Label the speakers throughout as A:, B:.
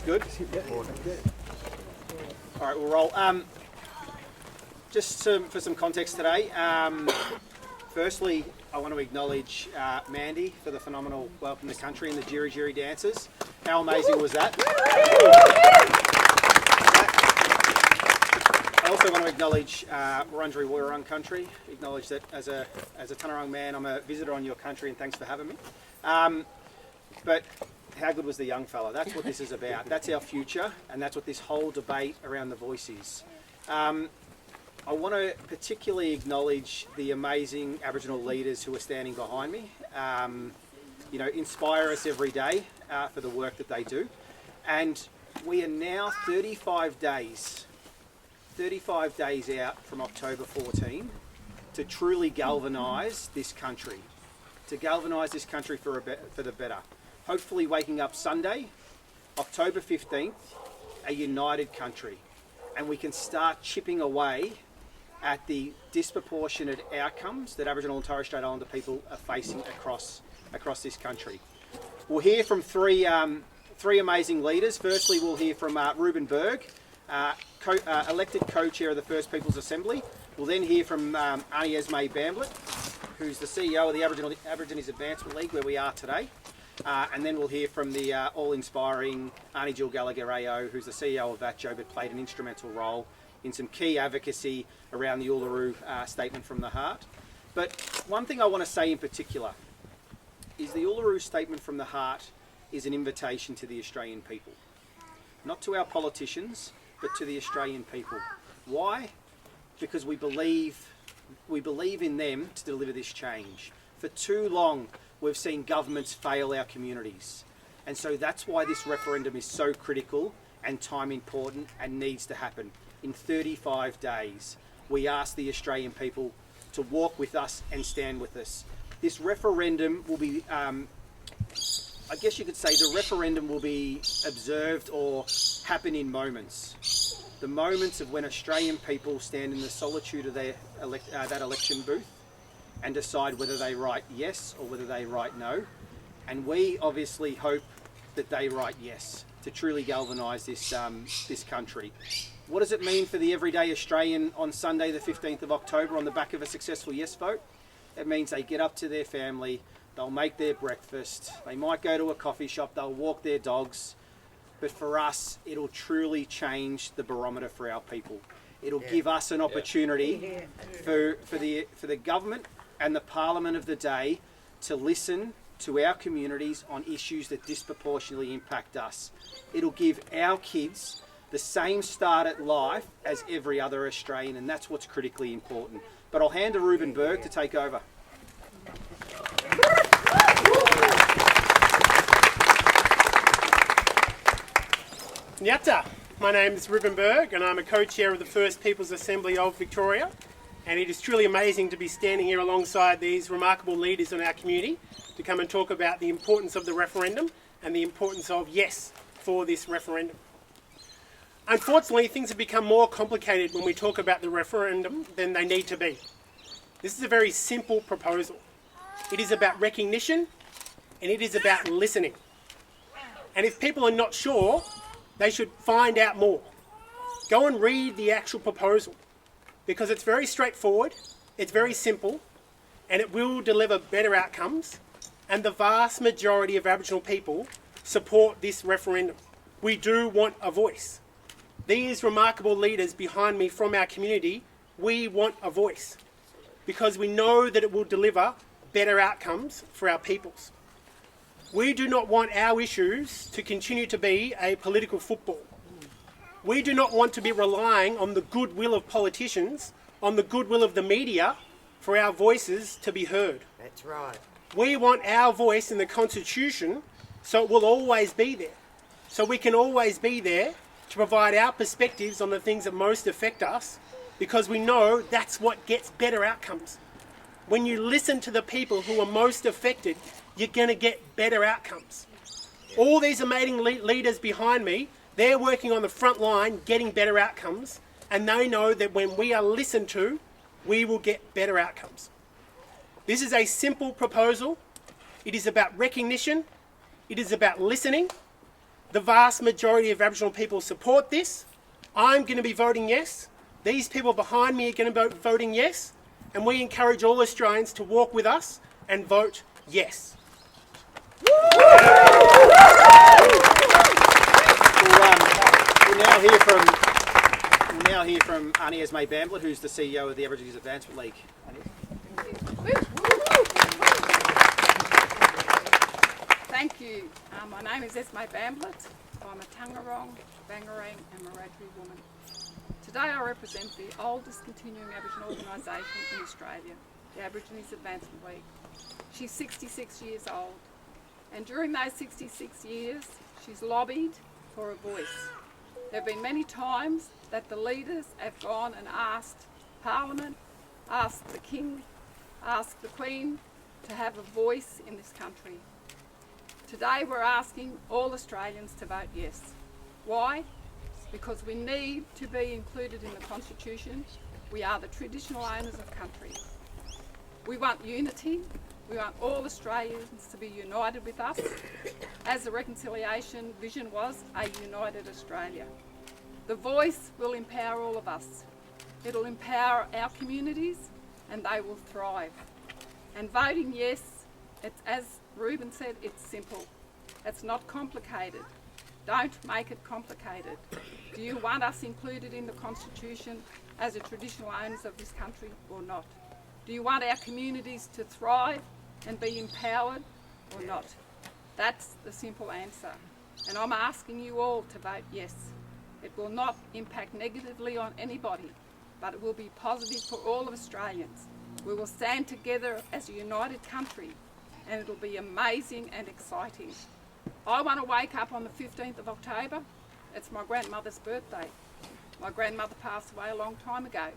A: good. All right, we'll roll. For some context today, firstly, I want to acknowledge Mandy for the phenomenal welcome to the country and the Jiri Jiri dancers. How amazing was that? I also want to acknowledge Wurundjeri Wurrung country. Acknowledge that as a Tanarong man, I'm a visitor on your country, and thanks for having me. But how good was the young fella? That's what this is about. That's our future, and that's what this whole debate around the voice is. I want to particularly acknowledge the amazing Aboriginal leaders who are standing behind me. Inspire us every day for the work that they do. And we are now 35 days out from October 14 to truly galvanise this country. To galvanise this country for the better. Hopefully waking up Sunday, October 15th, a united country. And we can start chipping away at the disproportionate outcomes that Aboriginal and Torres Strait Islander people are facing across this country. We'll hear from three amazing leaders. Firstly, we'll hear from Ruben Berg, elected co-chair of the First Peoples Assembly. We'll then hear from Aunty Esme Bamblett, who's the CEO of the Aborigines Advancement League, where we are today. And then we'll hear from the all-inspiring Aunty Jill Gallagher-Ayo, who's the CEO of VATJO, but played an instrumental role in some key advocacy around the Uluru Statement from the Heart. But one thing I want to say in particular is the Uluru Statement from the Heart is an invitation to the Australian people. Not to our politicians, but to the Australian people. Why? Because we believe in them to deliver this change. For too long, we've seen governments fail our communities. And so that's why this referendum is so critical and time important and needs to happen. In 35 days, we ask the Australian people to walk with us and stand with us. This referendum will be, I guess you could say the referendum will be observed or happen in moments. The moments of when Australian people stand in the solitude of that election booth and decide whether they write yes or whether they write no. And we obviously hope that they write yes to truly galvanise this country. What does it mean for the everyday Australian on Sunday the 15th of October on the back of a successful yes vote? It means they get up to their family, they'll make their breakfast, they might go to a coffee shop, they'll walk their dogs. But for us, it'll truly change the barometer for our people. It'll give us an opportunity for the government and the Parliament of the day to listen to our communities on issues that disproportionately impact us. It'll give our kids the same start at life as every other Australian, and that's what's critically important. But I'll hand to Ruben Berg to take over.
B: Nyata. My name is Ruben Berg and I'm a co-chair of the First Peoples Assembly of Victoria, and it is truly amazing to be standing here alongside these remarkable leaders in our community to come and talk about the importance of the referendum and the importance of yes for this referendum. Unfortunately, things have become more complicated when we talk about the referendum than they need to be. This is a very simple proposal. It is about recognition and it is about listening. And if people are not sure, they should find out more. Go and read the actual proposal because it's very straightforward, it's very simple, and it will deliver better outcomes. And the vast majority of Aboriginal people support this referendum. We do want a voice. These remarkable leaders behind me from our community, we want a voice because we know that it will deliver better outcomes for our peoples. We do not want our issues to continue to be a political football. We do not want to be relying on the goodwill of politicians, on the goodwill of the media, for our voices to be heard.
C: That's right.
B: We want our voice in the Constitution so it will always be there. So we can always be there to provide our perspectives on the things that most affect us, because we know that's what gets better outcomes. When you listen to the people who are most affected, you're going to get better outcomes. All these amazing leaders behind me, they're working on the front line getting better outcomes, and they know that when we are listened to, we will get better outcomes. This is a simple proposal. It is about recognition. It is about listening. The vast majority of Aboriginal people support this. I'm going to be voting yes. These people behind me are going to be voting yes. And we encourage all Australians to walk with us and vote yes.
A: We'll now hear from Auntie Esme Bamblett, who's the CEO of the Aborigines Advancement League.
C: Thank you. My name is Esme Bamblett. I'm a Tangarong, Bangarang and Wiradjuri woman. Today I represent the oldest continuing Aboriginal organisation in Australia, the Aborigines Advancement League. She's 66 years old, and during those 66 years she's lobbied for a voice. There have been many times that the leaders have gone and asked Parliament, asked the King, asked the Queen to have a voice in this country. Today we're asking all Australians to vote yes. Why? Because we need to be included in the Constitution. We are the traditional owners of country. We want unity. We want all Australians to be united with us, as the reconciliation vision was, a united Australia. The voice will empower all of us. It'll empower our communities and they will thrive. And voting yes, it's, as Ruben said, it's simple. It's not complicated. Don't make it complicated. Do you want us included in the Constitution as a traditional owners of this country or not? Do you want our communities to thrive and be empowered or not? That's the simple answer. And I'm asking you all to vote yes. It will not impact negatively on anybody, but it will be positive for all of Australians. We will stand together as a united country and it'll be amazing and exciting. I want to wake up on the 15th of October. It's my grandmother's birthday. My grandmother passed away a long time ago,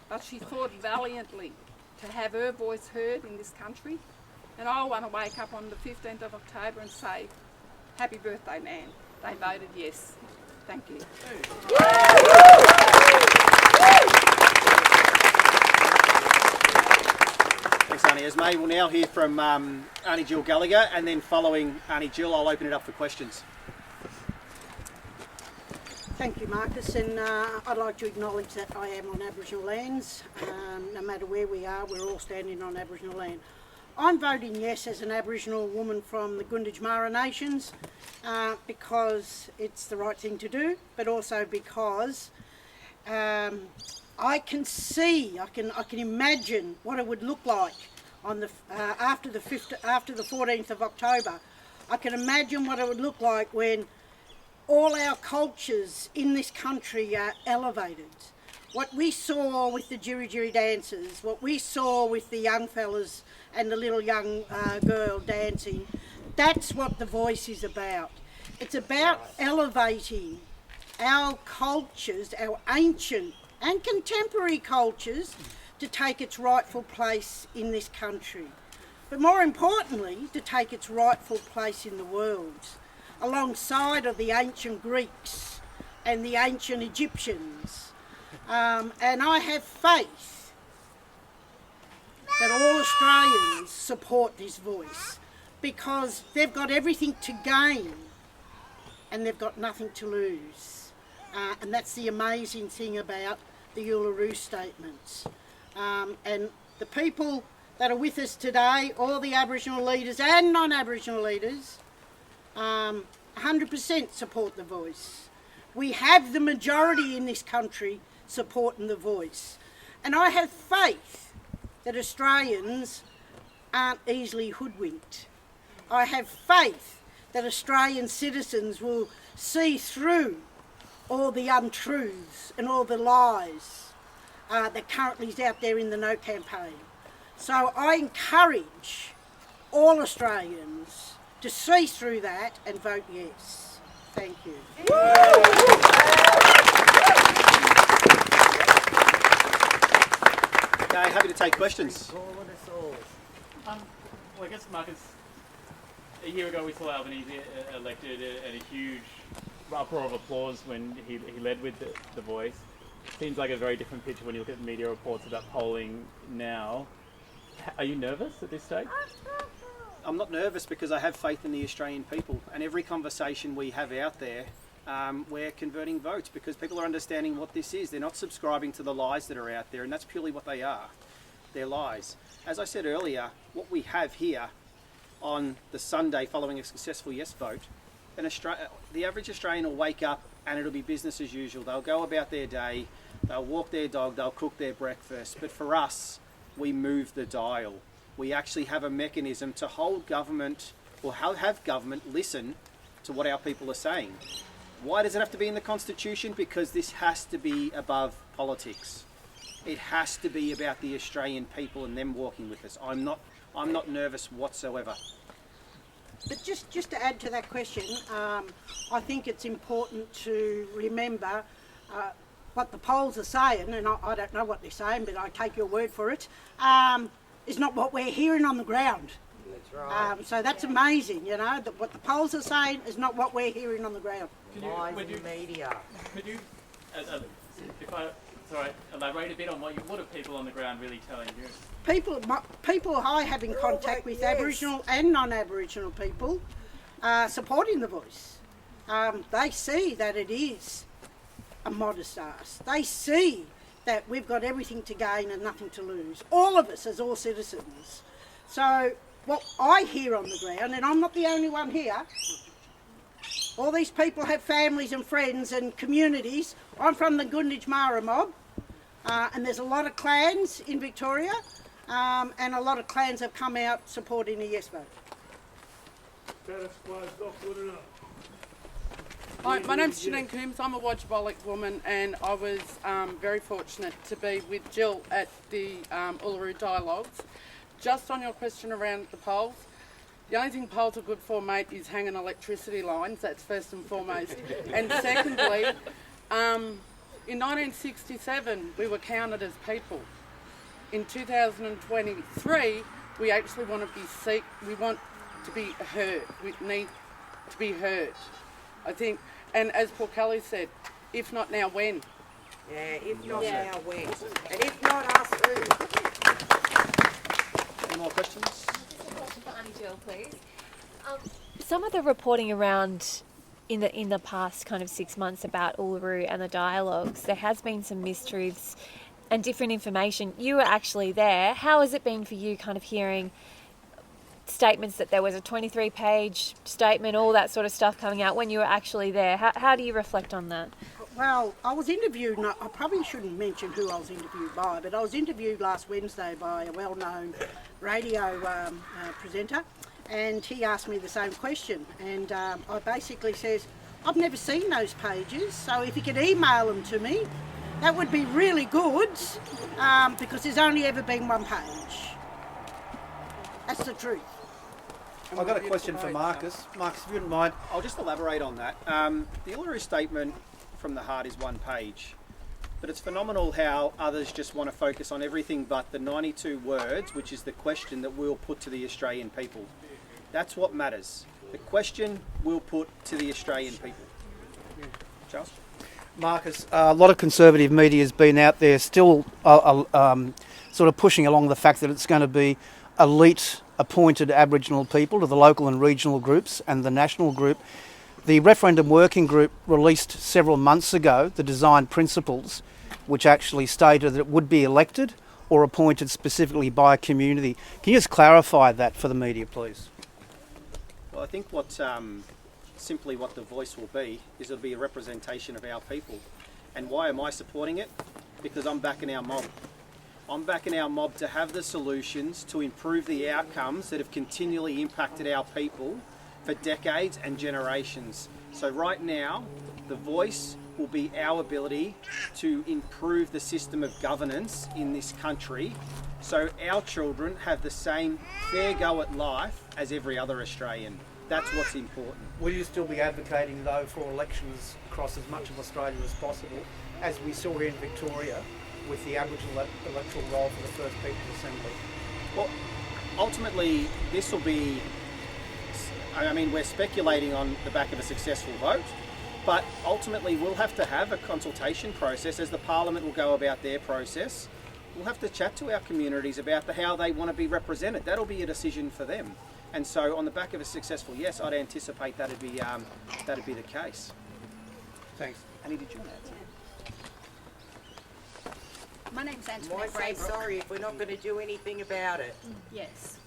C: but she fought valiantly to have her voice heard in this country. And I want to wake up on the 15th of October and say, happy birthday, Nan. They voted yes. Thank you.
A: Thanks, Auntie Esme. We'll now hear from Auntie Jill Gallagher, and then following Auntie Jill, I'll open it up for questions.
D: Thank you, Marcus, and I'd like to acknowledge that I am on Aboriginal lands. No matter where we are, we're all standing on Aboriginal land. I'm voting yes as an Aboriginal woman from the Gunditjmara Nations because it's the right thing to do, but also because I can see, I can imagine what it would look like on the after the 14th of October. I can imagine what it would look like when all our cultures in this country are elevated. What we saw with the Jiri dancers, what we saw with the young fellas and the little young girl dancing, that's what the voice is about. It's about elevating our cultures, our ancient and contemporary cultures, to take its rightful place in this country. But more importantly, to take its rightful place in the world, alongside of the ancient Greeks and the ancient Egyptians. And I have faith that all Australians support this voice because they've got everything to gain and they've got nothing to lose. And that's the amazing thing about the Uluru Statements. And the people that are with us today, all the Aboriginal leaders and non-Aboriginal leaders, 100% support the voice. We have the majority in this country supporting the voice. And I have faith that Australians aren't easily hoodwinked. I have faith that Australian citizens will see through all the untruths and all the lies that currently is out there in the No campaign. So I encourage all Australians to see through that and vote yes. Thank you.
A: Okay, happy to take questions.
E: Well, I guess, Marcus, a year ago we saw Albanese elected and a huge uproar of applause when he led with the voice. Seems like a very different picture when you look at media reports about polling now. Are you nervous at this stage?
A: I'm not nervous because I have faith in the Australian people, and every conversation we have out there, we're converting votes because people are understanding what this is. They're not subscribing to the lies that are out there, and that's purely what they are. They're lies. As I said earlier, what we have here on the Sunday following a successful yes vote, the average Australian will wake up and it'll be business as usual. They'll go about their day, they'll walk their dog, they'll cook their breakfast. But for us, we move the dial. We actually have a mechanism to hold government, or have government listen to what our people are saying. Why does it have to be in the Constitution? Because this has to be above politics. It has to be about the Australian people and them walking with us. I'm not nervous whatsoever.
D: But just to add to that question, I think it's important to remember what the polls are saying, and I don't know what they're saying, but I take your word for it, is not what we're hearing on the ground.
F: That's right.
D: So that's amazing, you know, that what the polls are saying is not what we're hearing on the ground.
F: Lies in the media.
E: Could you, elaborate a bit on what are people on the ground really telling you?
D: People I have in contact with,
F: yes.
D: Aboriginal and non-Aboriginal people, supporting the voice. They see that it is a modest ask. They see that we've got everything to gain and nothing to lose. All of us as all citizens. So what I hear on the ground, and I'm not the only one here, all these people have families and friends and communities. I'm from the Gunditj Mara mob, and there's a lot of clans in Victoria, and a lot of clans have come out supporting a yes vote.
G: Hi, my name's Janine Coombs. I'm a Wodjabolic woman, and I was very fortunate to be with Jill at the Uluru Dialogues. Just on your question around the polls, the only thing polls are good for, mate, is hanging electricity lines. That's first and foremost. And secondly, in 1967, we were counted as people. In 2023, we actually want to be we want to be heard. We need to be heard, I think. And as Paul Kelly said, if not now, when?
F: Yeah, if not now, when? And if not us, who?
A: Any more questions?
H: Question for Auntie Jill, please. Some of the reporting around in the past kind of 6 months about Uluru and the dialogues, there has been some mistruths and different information. You were actually there. How has it been for you kind of hearing statements that there was a 23-page statement, all that sort of stuff coming out when you were actually there? How do you reflect on that?
D: Well, I was interviewed, I probably shouldn't mention who I was interviewed by, but I was interviewed last Wednesday by a well-known radio presenter, and he asked me the same question, and I basically says, I've never seen those pages, so if you could email them to me, that would be really good, because there's only ever been one page. That's the truth.
I: I've got a question for Marcus. Marcus, if you wouldn't mind.
A: I'll just elaborate on that. The Uluru Statement from the heart is one page, but it's phenomenal how others just want to focus on everything but the 92 words, which is the question that we'll put to the Australian people. That's what matters. The question we'll put to the Australian people. Charles?
I: Marcus, a lot of conservative media has been out there still sort of pushing along the fact that it's going to be elite appointed Aboriginal people to the local and regional groups and the national group. The Referendum Working Group released several months ago the design principles, which actually stated that it would be elected or appointed specifically by a community. Can you just clarify that for the media, please?
A: Well, I think simply what the voice will be is it'll be a representation of our people. And why am I supporting it? Because I'm backing our mob. I'm backing our mob to have the solutions to improve the outcomes that have continually impacted our people for decades and generations. So right now, the voice will be our ability to improve the system of governance in this country so our children have the same fair go at life as every other Australian. That's what's important.
I: Will you still be advocating, though, for elections across as much of Australia as possible, as we saw here in Victoria, with the Aboriginal electoral roll for the First People's Assembly?
A: Well, ultimately, this will be, I mean, we're speculating on the back of a successful vote, but ultimately we'll have to have a consultation process as the Parliament will go about their process. We'll have to chat to our communities about how they want to be represented. That'll be a decision for them. And so on the back of a successful yes, I'd anticipate that'd be the case.
I: Thanks.
A: Annie, did you want to add something?
J: My name's
F: Why
J: Antoinette
F: say
J: Braybrook.
F: sorry if we're not going to do anything about it?
J: Yes.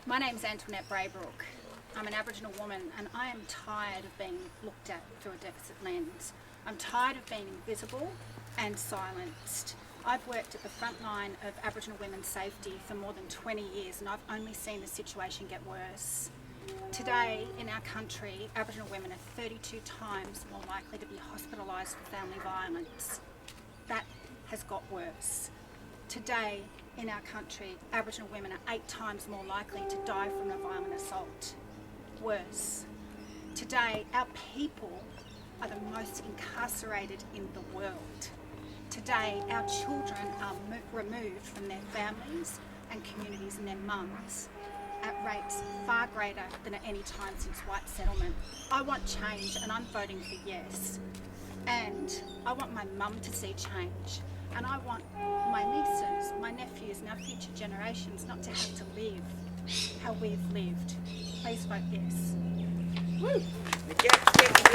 J: My name's Antoinette Braybrook. I'm an Aboriginal woman and I am tired of being looked at through a deficit lens. I'm tired of being invisible and silenced. I've worked at the front line of Aboriginal women's safety for more than 20 years and I've only seen the situation get worse. Today in our country, Aboriginal women are 32 times more likely to be hospitalised for family violence. That has got worse. Today in our country, Aboriginal women are 8 times more likely to die from a violent assault. Worse. Today, our people are the most incarcerated in the world. Today, our children are removed from their families and communities and their mums at rates far greater than at any time since white settlement. I want change and I'm voting for yes. And I want my mum to see change. And I want my nieces, my nephews and our future generations not to have to live how we've lived. Please vote yes.
F: Woo. The Jack's getting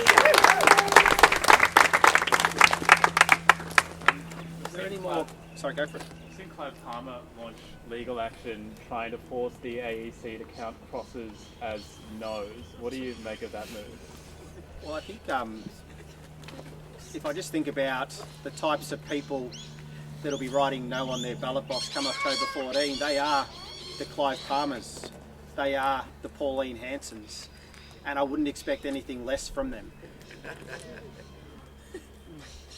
A: Is there any more? Sorry, go for it.
E: I've seen Clive Palmer launch legal action trying to force the AEC to count crosses as no's. What do you make of that move?
A: Well, I think if I just think about the types of people that'll be writing no on their ballot box come October 14, they are the Clive Palmers, they are the Pauline Hansons, and I wouldn't expect anything less from them.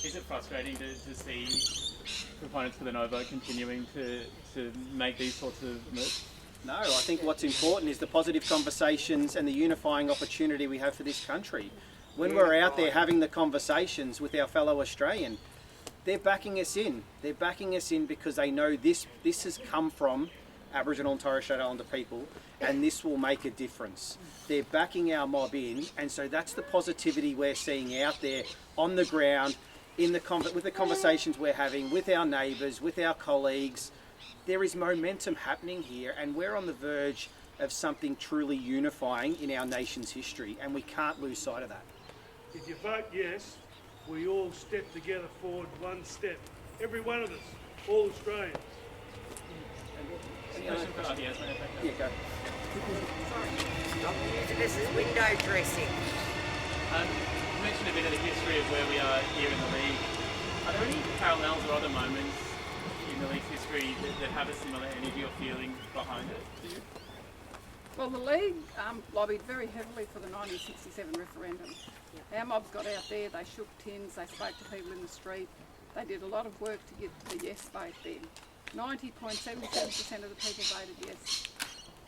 E: Is it frustrating to see proponents for the no vote continuing to make these sorts of moves?
A: No, I think what's important is the positive conversations and the unifying opportunity we have for this country. When we're out there having the conversations with our fellow Australian, they're backing us in. They're backing us in because they know this has come from Aboriginal and Torres Strait Islander people, and this will make a difference. They're backing our mob in, and so that's the positivity we're seeing out there on the ground, with the conversations we're having with our neighbours, with our colleagues. There is momentum happening here, and we're on the verge of something truly unifying in our nation's history, and we can't lose sight of that.
K: If you vote yes, we all step together forward one step. Every one of us, all Australians.
A: Yeah, go.
F: Stop using this as window dressing.
E: You mentioned a bit of the history of where we are here in the league. Are there any parallels or other moments in the league's history that have a similar energy or feeling behind it to you?
C: Well, the League lobbied very heavily for the 1967 referendum. Our mobs got out there, they shook tins, they spoke to people in the street. They did a lot of work to get the yes vote then. 90.77% of the people voted yes.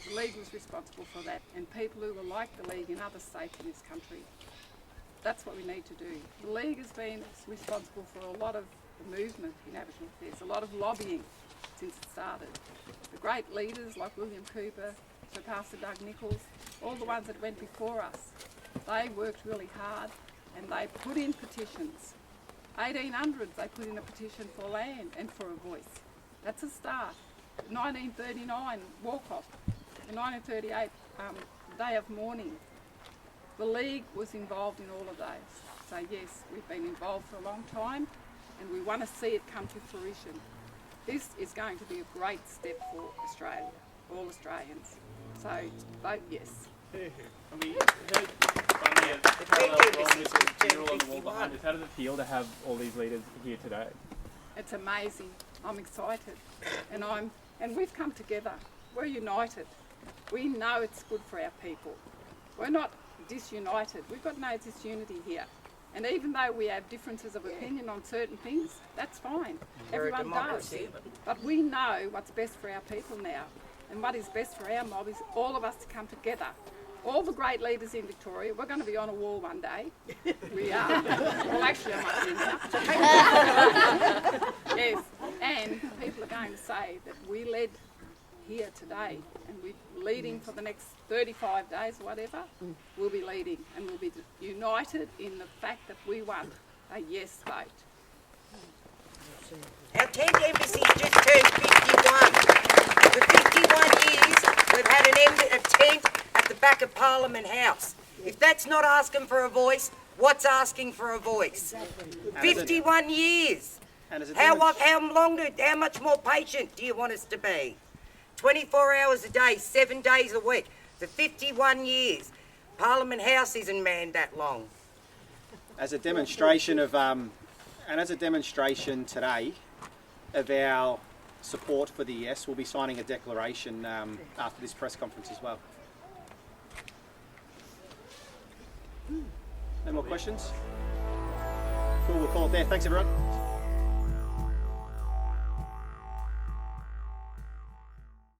C: The League was responsible for that, and people who were like the League in other states in this country. That's what we need to do. The League has been responsible for a lot of movement in Aboriginal affairs, a lot of lobbying since it started. The great leaders like William Cooper, Sir Pastor Doug Nichols, all the ones that went before us, they worked really hard and they put in petitions. 1800s they put in a petition for land and for a voice. That's a start. 1939 walk-off. In 1938 day of mourning. The League was involved in all of those. So yes, we've been involved for a long time and we want to see it come to fruition. This is going to be a great step for Australia, all Australians. So vote yes.
E: And we heard finally a parallel along with the mural on the wall behind us. How does it feel to have all these leaders here today?
C: It's amazing. I'm excited. And we've come together. We're united. We know it's good for our people. We're not disunited. We've got no disunity here. And even though we have differences of opinion on certain things, that's fine. Everyone does. But we know what's best for our people now. And what is best for our mob is all of us to come together. All the great leaders in Victoria, we're going to be on a wall one day. We are. Well, actually, I might be now. Yes. And people are going to say that we led here today and we're leading for the next 35 days or whatever. We'll be leading and we'll be united in the fact that we want a yes vote.
F: Our tent embassy just turned 51. For 51 years, we've had a tent back at Parliament House. If that's not asking for a voice, what's asking for a voice? 51 years.
A: And as a
F: How much more patient do you want us to be? 24 hours a day, 7 days a week, for 51 years. Parliament House isn't manned that long.
A: As a demonstration of, and as a demonstration today of our support for the yes, we'll be signing a declaration after this press conference as well. No more questions? Cool, we'll call it there. Thanks everyone.